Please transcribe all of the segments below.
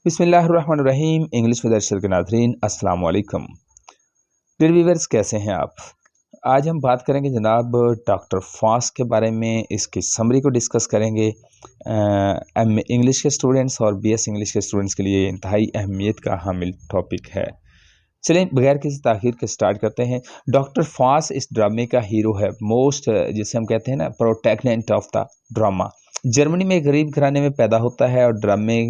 बिस्मिल्लाहिर्रहमानिर्रहीम। English with Arshad के नाज़रीन, अस्सलाम वालेकुम। डियर व्यूअर्स, कैसे हैं आप? आज हम बात करेंगे जनाब डॉक्टर फॉस के बारे में। इसकी समरी को डिस्कस करेंगे। इंग्लिश के स्टूडेंट्स और बीएस इंग्लिश के स्टूडेंट्स के लिए इंतहाई अहमियत का हामिल टॉपिक है। चलें बगैर किसी ताख़ीर के स्टार्ट करते हैं। डॉक्टर फॉस इस ड्रामे का हीरो है, मोस्ट जिसे हम कहते हैं ना protagonist of the drama. Germany में गरीब घराने में पैदा होता है और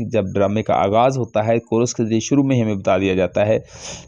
जब ड्रामे का आगाज़ होता है, कोरस के ज़रिए शुरू में हमें बता दिया जाता है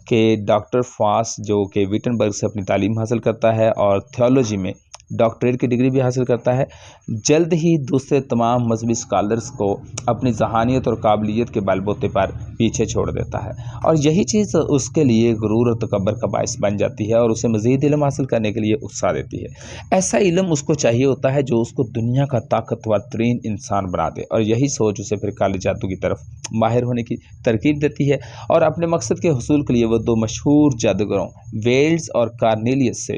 कि डॉक्टर फॉस जो कि विटनबर्ग से अपनी तालीम हासिल करता है और थियोलॉजी में डॉक्टरेट की डिग्री भी हासिल करता है, जल्द ही दूसरे तमाम मजहबी स्कॉलर्स को अपनी जहानियत और काबिलियत के बलबूते पर पीछे छोड़ देता है और यही चीज़ उसके लिए गुरूर और तकब्बर का बायस बन जाती है और उसे मज़ीद इल्म हासिल करने के लिए उत्साह देती है। ऐसा इल्म उसको चाहिए होता है जो उसको दुनिया का ताकतवर तरीन इंसान बना दे और यही सोच उसे फिर काले जादू की तरफ माहिर होने की तरकीब देती है और अपने मकसद के हुसूल के लिए वो दो मशहूर जादूगरों वेल्स और कार्नेलियस से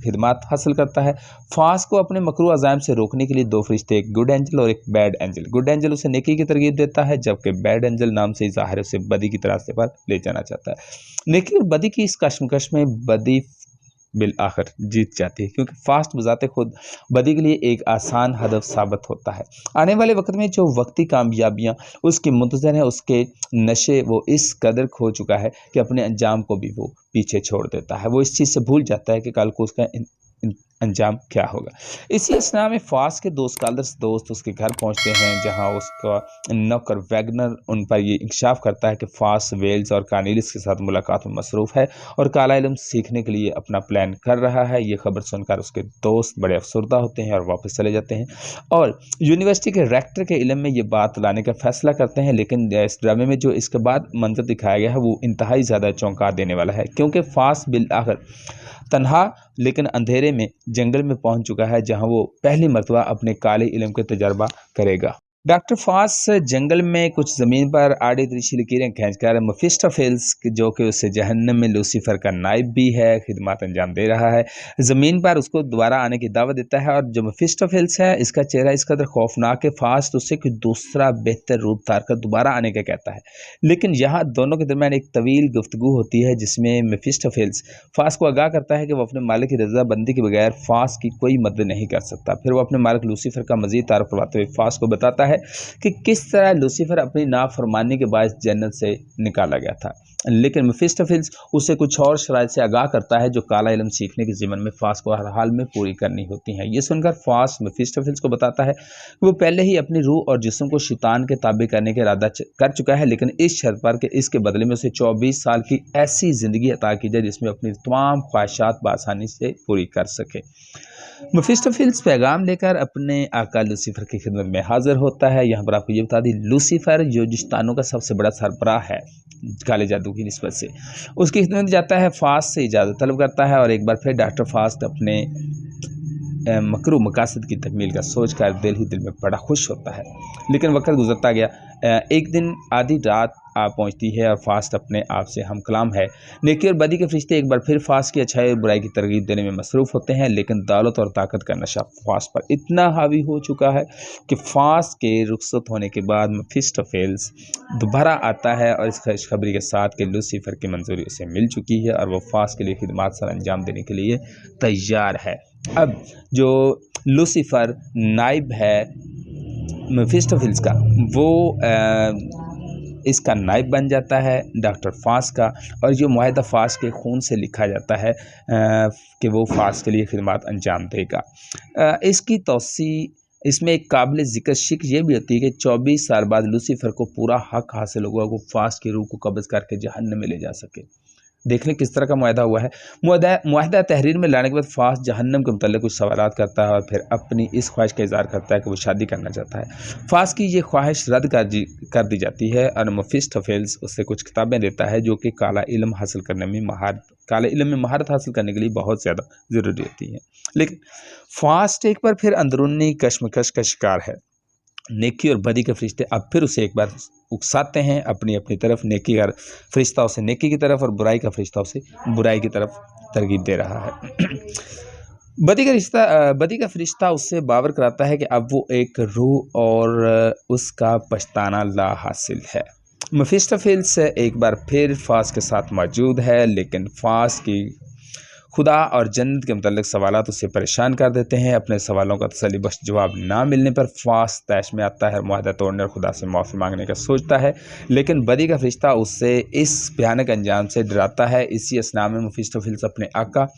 खिदमत हासिल करता है। फॉस को अपने मकरू अज़ाइम से रोकने के लिए दो फरिश्ते, एक गुड एंजल और एक बैड एंजल। गुड एंजल उसे नेकी की तरगीब देता है, जबकि बैड एंजल नाम से ही ज़ाहिर है उसे बदी की रास्ते पर ले जाना चाहता है। नेकी और बदी की इस कश्मकश में बदी बिल आखिर जीत जाती है, क्योंकि फास्ट बजाते खुद बदी के लिए एक आसान हदफ साबित होता है। आने वाले वक्त में जो वक्ती कामयाबियाँ उसकी मुंतज़र है, उसके नशे वो इस कदर खो चुका है कि अपने अंजाम को भी वो पीछे छोड़ देता है। वो इस चीज़ से भूल जाता है कि कल को उसका अंजाम क्या होगा। इसी असना में फॉस के दो स्कॉलर्स दोस्त उसके घर पहुंचते हैं, जहां उसका नौकर वैगनर उन पर ये इंकशाफ करता है कि फॉस वेल्स और कार्नेलियस के साथ मुलाकात में मसरूफ़ है और काला इल्म सीखने के लिए अपना प्लान कर रहा है। ये खबर सुनकर उसके दोस्त बड़े अफसरदा होते हैं और वापस चले जाते हैं और यूनिवर्सिटी के रेक्टर के इल्म में ये बात लाने का फैसला करते हैं। लेकिन इस ड्रामे में जो इसके बाद मंजर दिखाया गया है वो इंतहाई ज़्यादा चौंका देने वाला है, क्योंकि फॉस बिल आखिर तन्हा लेकिन अंधेरे में जंगल में पहुंच चुका है, जहां वो पहली मर्तबा अपने काले इल्म का तजर्बा करेगा। डॉक्टर फॉस जंगल में कुछ ज़मीन पर आड़ी तिरछी लकीरें खींचकर मेफिस्टोफेल्स जो कि उससे जहन्नम में लूसीफर का नाइब भी है खिदमत अंजाम दे रहा है, ज़मीन पर उसको दोबारा आने की दावत देता है। और जो मेफिस्टोफेल्स है, इसका चेहरा इस कदर खौफनाक है, फॉस उससे कोई दूसरा बेहतर रूप धार कर दोबारा आने का कहता है। लेकिन यहाँ दोनों के दरमियान एक तवील गुफ्तगू होती है, जिसमें मेफिस्टोफेल्स फॉस को आगाह करता है कि वो अपने मालिक की रजाबंदी के बगैर फॉस की कोई मदद नहीं कर सकता। फिर वो अपने मालिक लूसीफर का मजीद तारुफ करवाते हुए फॉस को बताता है कि किस तरह लूसीफर अपनी नाफरमानी के बायस जन्नत से निकाला गया था। लेकिन मेफिस्टोफेल्स उसे कुछ और शराइत से आगाह करता है जो काला इल्म सीखने के ज़िम्मन में फॉस को हर हाल में पूरी करनी होती हैं। ये सुनकर फॉस मेफिस्टोफेल्स को बताता है कि वो पहले ही अपनी रूह और जिस्म को शैतान के ताबे करने का इरादा कर चुका है, लेकिन इस शर्त पर कि इसके बदले में उसे 24 साल की ऐसी ज़िंदगी अता की जाए जिसमें अपनी तमाम ख्वाहिशात बआसानी से पूरी कर सके। मेफिस्टोफेल्स पैगाम लेकर अपने आका लूसीफर की खिदमत में हाजिर होता है। यहाँ पर आपको ये बता दी, लूसीफर जो जिस्तानों का सबसे बड़ा सरबराह है काले जादू की निस्बत से, उसकी खिदमत में जाता है, फॉस से इजाज़त तलब करता है और एक बार फिर डॉक्टर फॉस अपने मकरू मकासद की तकमील का सोच कर दिल ही दिल में बड़ा खुश होता है। लेकिन वक्त गुजरता गया। एक दिन आधी रात आ पहुंचती है और फास्ट अपने आप से हम कलाम है। नेकी और बदी के फरिश्ते एक बार फिर फास्ट की अच्छाई और बुराई की तरगीब देने में मसरूफ़ होते हैं, लेकिन दौलत और ताकत का नशा फास्ट पर इतना हावी हो चुका है कि फास्ट के रुखसत होने के बाद मेफिस्टोफेल्स दोबारा आता है और इस खुशखबरी के साथ कि लूसीफर की मंजूरी उसे मिल चुकी है और वह फास्ट के लिए खिदमत सर अंजाम देने के लिए तैयार है। अब जो लूसीफर नाइब है मेफिस्टोफेल्स का, वो इसका नाइब बन जाता है डॉक्टर फॉस का, और जो मुआहदा फॉस के खून से लिखा जाता है कि वो फॉस के लिए खिदमत अंजाम देगा। इसकी तौसी इसमें एक काबिल ज़िक्र शिक ये भी होती है कि 24 साल बाद लूसीफर को पूरा हक हासिल होगा वो फॉस की रूह को कब्ज़ करके जहन्नम में ले जा सके। देख लें किस तरह का मुआहदा हुआ है। मुआहदा तहरीर में लाने के बाद फॉस जहन्नम के मुतल्लिक़ कुछ सवालात करता है और फिर अपनी इस ख्वाहिश का इज़हार करता है कि वो शादी करना चाहता है। फॉस की ये ख्वाहिश रद्द कर दी जाती है और मेफिस्टोफेल्स उससे कुछ किताबें देता है जो कि काले इल्म में महारत हासिल करने के लिए बहुत ज़्यादा ज़रूरी होती है। लेकिन फॉस एक बार फिर अंदरूनी कश्मकश का शिकार है। नेकी और बदी के फरिश्ते अब फिर उसे एक बार उकसाते हैं अपनी अपनी तरफ। नेकी का फरिश्ता उसे नेकी की तरफ और बुराई का फरिश्ता उसे बुराई की तरफ तरगीब दे रहा है। बदी का फरिश्ता उससे बावर कराता है कि अब वो एक रूह और उसका पछताना ला हासिल है। मेफिस्टोफेल्स एक बार फिर फास के साथ मौजूद है, लेकिन फास की खुदा और जन्नत के मुतल्लिक़ सवालात उसे परेशान कर देते हैं। अपने सवालों का तसल्लीबख्श जवाब ना मिलने पर फास तैश में आता है, मुआहदा तोड़ने और खुदा से माफ़ी मांगने का सोचता है, लेकिन बदी का फरिश्ता उससे इस भयानक अंजाम से डराता है। इसी असना में मेफिस्टोफेल्स अपने आका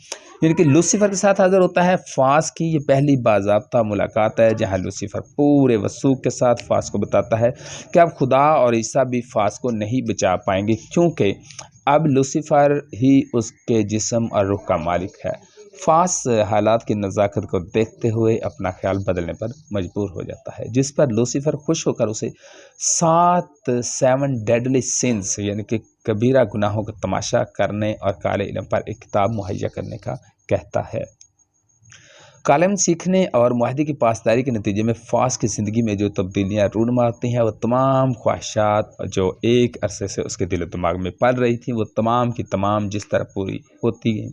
यानी कि लूसीफर के साथ हाज़िर होता है। फास की ये पहली बाज़ाब्ता मुलाकात है, जहाँ लूसीफर पूरे वसूख के साथ फास को बताता है कि अब खुदा और ईसा भी फास को नहीं बचा पाएंगे, क्योंकि अब लूसीफर ही उसके जिस्म और रूह का मालिक है। फास हालात की नज़ाकत को देखते हुए अपना ख्याल बदलने पर मजबूर हो जाता है, जिस पर लूसीफर खुश होकर उसे 7 डेडली सिंस यानी कि कबीरा गुनाहों का तमाशा करने और काले इल्म पर एक किताब मुहैया करने का कहता है। कालम सीखने और मुआहदे की पासदारी के नतीजे में फास की ज़िंदगी में जो तब्दीलियाँ रूनुमा आती हैं, वो तमाम ख्वाहिशात जो एक अरसे से उसके दिल दिमाग में पल रही थी, वो तमाम की तमाम जिस तरह पूरी होती हैं।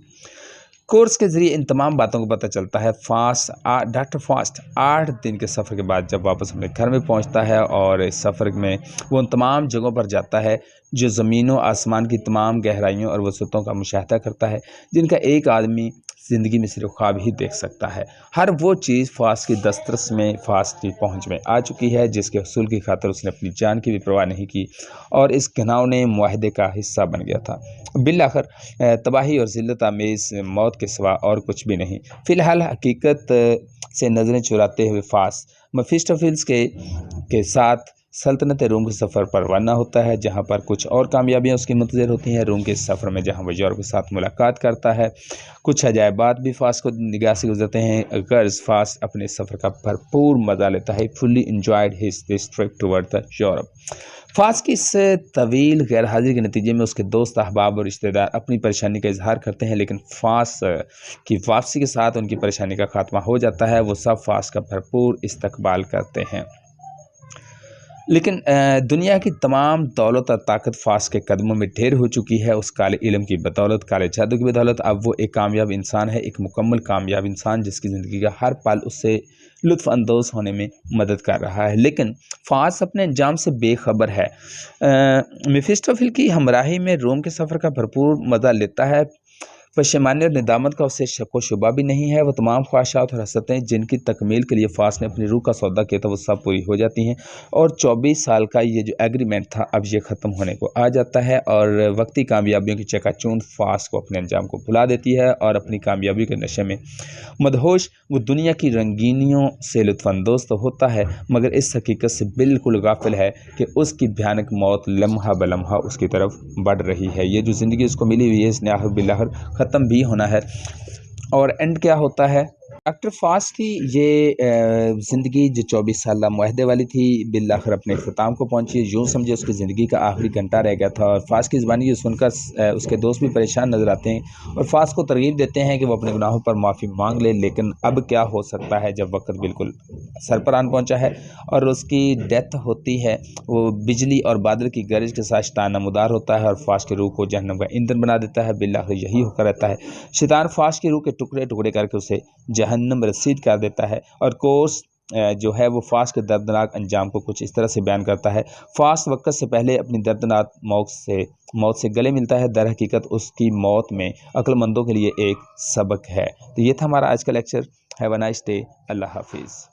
कोर्स के ज़रिए इन तमाम बातों को पता चलता है। डॉक्टर फास्ट 8 दिन के सफ़र के बाद जब वापस अपने घर में पहुंचता है और इस सफ़र में वो उन तमाम जगहों पर जाता है जो ज़मीन व आसमान की तमाम गहराइयों और वसअतों का मुशाहदा करता है, जिनका एक आदमी ज़िंदगी में सिर्फ ख्वाब ही देख सकता है। हर वो चीज़ फास की दस्तरस में, फास की पहुंच में आ चुकी है, जिसके हसूल की खातिर उसने अपनी जान की भी परवाह नहीं की और इस घिनौने मुआहदे का हिस्सा बन गया था। बिलाखिर तबाही और ज़िल्लत आमेज़ मौत के सिवा और कुछ भी नहीं। फ़िलहाल हकीकत से नज़रें चुराते हुए फास मेफिस्टोफेल्स के साथ सल्तनत रूम के सफ़र पर रवाना होता है, जहाँ पर कुछ और कामयाबियाँ उसकी मुंतज़िर होती हैं। रूम के सफ़र में जहाँ वो यूरोप के साथ मुलाकात करता है, कुछ अजायबात भी फास को निगाह से गुजरते हैं। गर्ज़ फास अपने सफ़र का भरपूर मज़ा लेता है। Fully enjoyed his this trip toward the Europe. फास की इस तवील गैर हाजिरी के नतीजे में उसके दोस्त, अहबाब और रिश्तेदार अपनी परेशानी का इजहार करते हैं, लेकिन फास की वापसी के साथ उनकी परेशानी का खात्मा हो जाता है। वो सब फास का भरपूर इस्तकबाल करते हैं, लेकिन दुनिया की तमाम दौलत और ताकत फास के कदमों में ढेर हो चुकी है। उस काले इल्म की बदौलत, काले जादू की बदौलत अब वो एक कामयाब इंसान है, एक मुकम्मल कामयाब इंसान, जिसकी ज़िंदगी का हर पल उससे लुत्फ़ अंदोज़ होने में मदद कर रहा है। लेकिन फास अपने अंजाम से बेखबर है। मेफिस्टोफेल्स की हमराही में रोम के सफ़र का भरपूर मज़ा लेता है। पशेमानी और निदामत का उसे शक व शुबा भी नहीं है। वो तमाम ख्वाहिशात और हसरतें जिनकी तकमील के लिए फास ने अपनी रूह का सौदा किया था, वो सब पूरी हो जाती हैं और 24 साल का ये जो एग्रीमेंट था, अब ये ख़त्म होने को आ जाता है और वक्ती कामयाबियों की चकाचौंध फास को अपने अंजाम को भुला देती है और अपनी कामयाबी के नशे में मदहोश वो दुनिया की रंगीनियों से लुत्फ़अंदोज़ तो होता है, मगर इस हकीकत से बिल्कुल गाफिल है कि उसकी भयानक मौत लम्हा ब लम्हा उसकी तरफ बढ़ रही है। ये जो ज़िंदगी उसको मिली हुई है, इसने आखिर बिलाखिर ख़त्म भी होना है। और एंड क्या होता है? डॉक्टर फास की ये ज़िंदगी जो 24 साल मुआहदे वाली थी, बिलाखिर अपने इख्तिताम को पहुंची। यूँ समझे उसकी ज़िंदगी का आखिरी घंटा रह गया था और फास की ज़ुबानी ये सुनकर उसके दोस्त भी परेशान नज़र आते हैं और फास को तरगीब देते हैं कि वो अपने गुनाहों पर माफ़ी मांग ले। लेकिन अब क्या हो सकता है, जब वक्त बिल्कुल सर पर आन पहुँचा है और उसकी डेथ होती है। वो बिजली और बादल की गरज के साथ शैतान नमूदार होता है और फास की रूह को जहन्नम का ईंधन बना देता है। बिलाखिर यही होकर रहता है। शैतान फास की रूह के टुकड़े टुकड़े करके उसे जहन्नम रसीद कर देता है और कोर्स जो है वो फास के दर्दनाक अंजाम को कुछ इस तरह से बयान करता है। फास वक्त से पहले अपनी दर्दनाक मौत से गले मिलता है। दर हकीकत उसकी मौत में अक्लमंदों के लिए एक सबक है। तो ये था हमारा आज का lecture. Have a nice day. Allah हाफिज़।